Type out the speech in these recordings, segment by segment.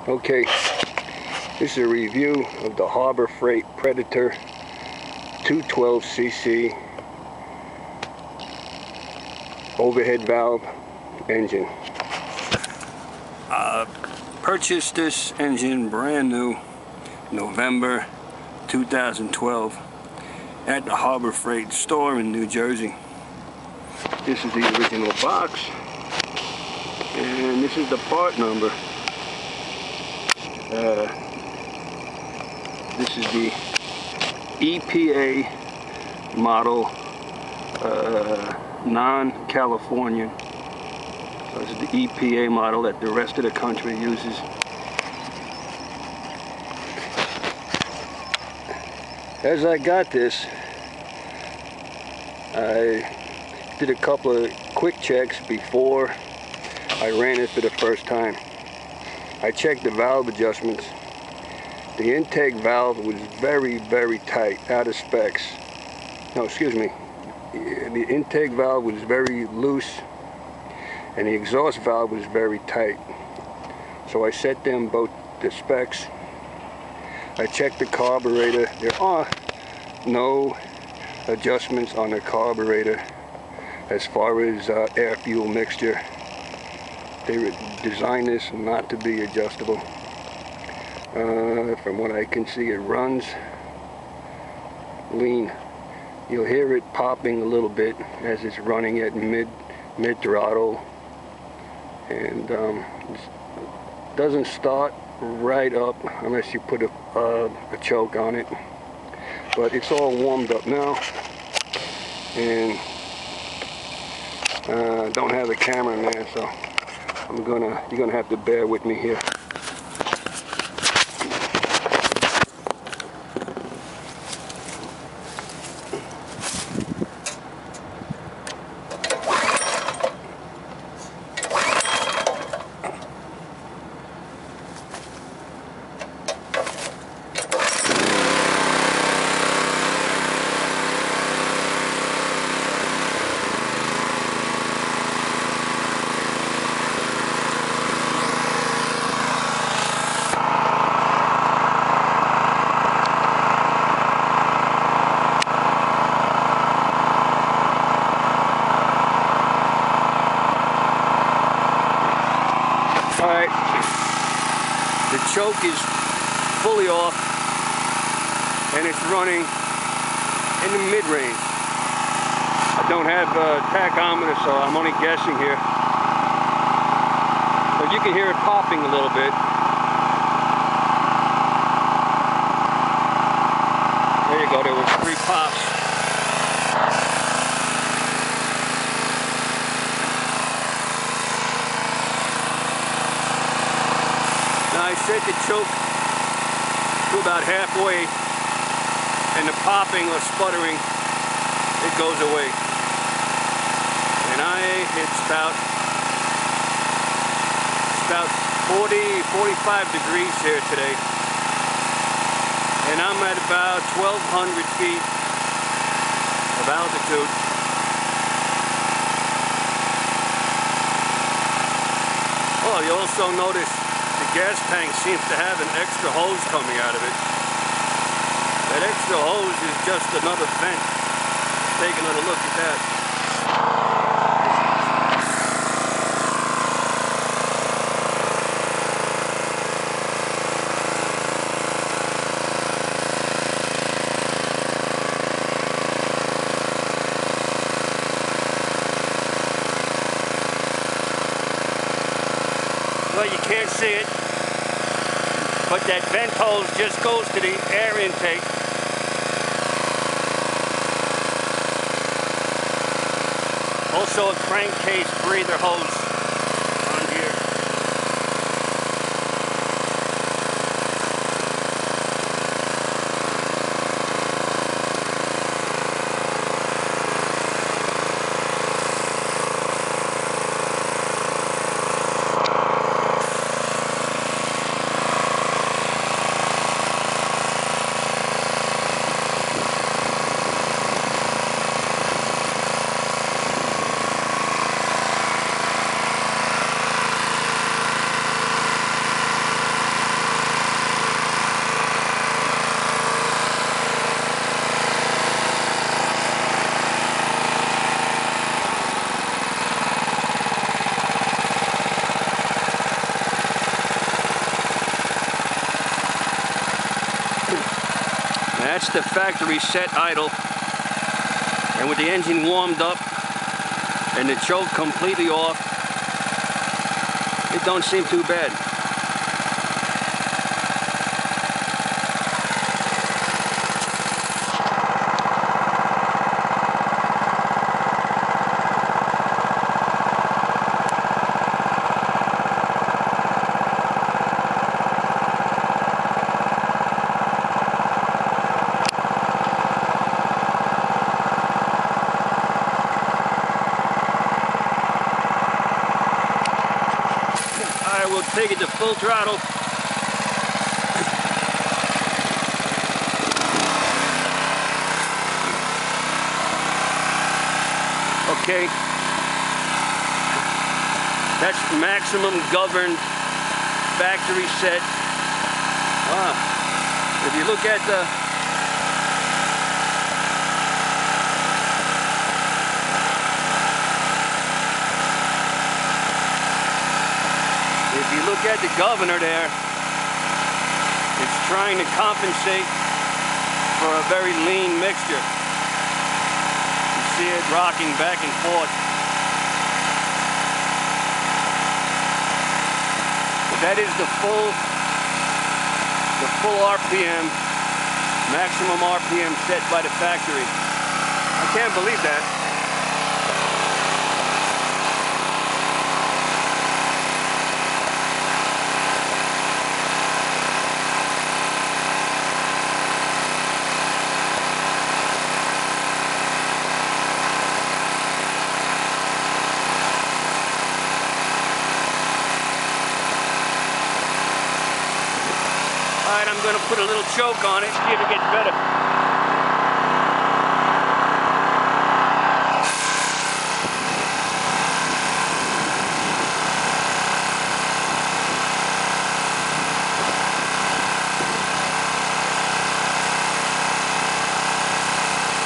Okay, this is a review of the Harbor Freight Predator 212cc overhead valve engine. Purchased this engine brand new November 2012 at the Harbor Freight store in New Jersey. This is the original box, and this is the part number. This is the EPA model, non-Californian. So this is the EPA model that the rest of the country uses. As I got this, I did a couple of quick checks before I ran it for the first time. I checked the valve adjustments. The intake valve was very, very tight, out of specs. No, excuse me. The intake valve was very loose, and the exhaust valve was very tight. So I set them both the specs. I checked the carburetor. There are no adjustments on the carburetor as far as air-fuel mixture. They designed this not to be adjustable. From what I can see, it runs lean. You'll hear it popping a little bit as it's running at mid throttle, and it doesn't start right up unless you put a choke on it. But it's all warmed up now, and don't have a camera, man, so you're gonna have to bear with me here. Alright, the choke is fully off, and it's running in the mid-range. I don't have a tachometer, so I'm only guessing here. But you can hear it popping a little bit. There you go, there was 3 pops. I set the choke to about halfway, and the popping or sputtering, it goes away. And it's about 45 degrees here today, and I'm at about 1,200 feet of altitude. Oh, you also notice the gas tank seems to have an extra hose coming out of it. That extra hose is just another vent. Let's take another look at that. Well, you can't see it, but that vent hose just goes to the air intake. Also a crankcase breather hose on here. That's the factory set idle. And with the engine warmed up and the choke completely off, it don't seem too bad. I will take it to full throttle. Okay. That's maximum governed factory set. If you look at the governor there, it's trying to compensate for a very lean mixture. You see it rocking back and forth. That is the full RPM, maximum RPM set by the factory. I can't believe that. Alright, I'm going to put a little choke on it, see if it gets better.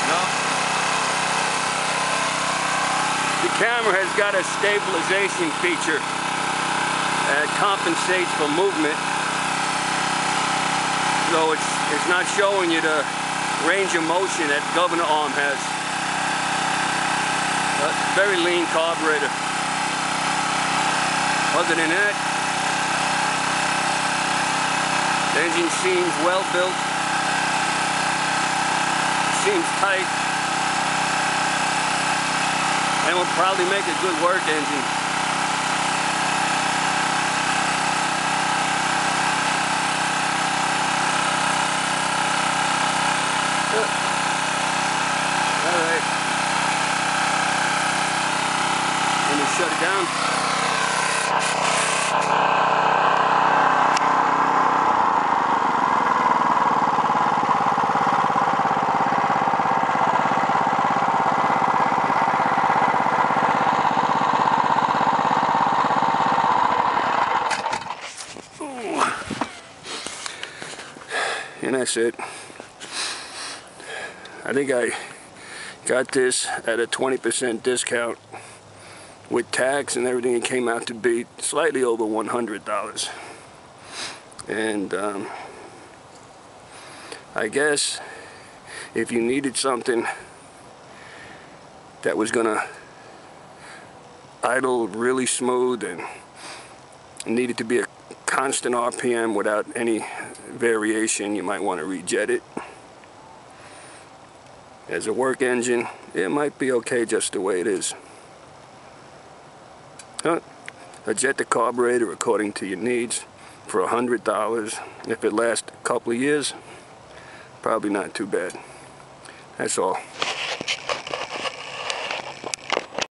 No. The camera has got a stabilization feature that compensates for movement. So it's not showing you the range of motion that governor arm has. Very lean carburetor. Other than that, the engine seems well built. Seems tight. And will probably make a good work engine. Alright. Let me shut it down. Ooh. And that's it. I think I got this at a 20% discount with tax and everything. It came out to be slightly over $100. And I guess if you needed something that was gonna idle really smooth and needed to be a constant RPM without any variation, you might want to rejet it. As a work engine, it might be okay just the way it is. Adjust the carburetor according to your needs for $100. If it lasts a couple of years, probably not too bad. That's all.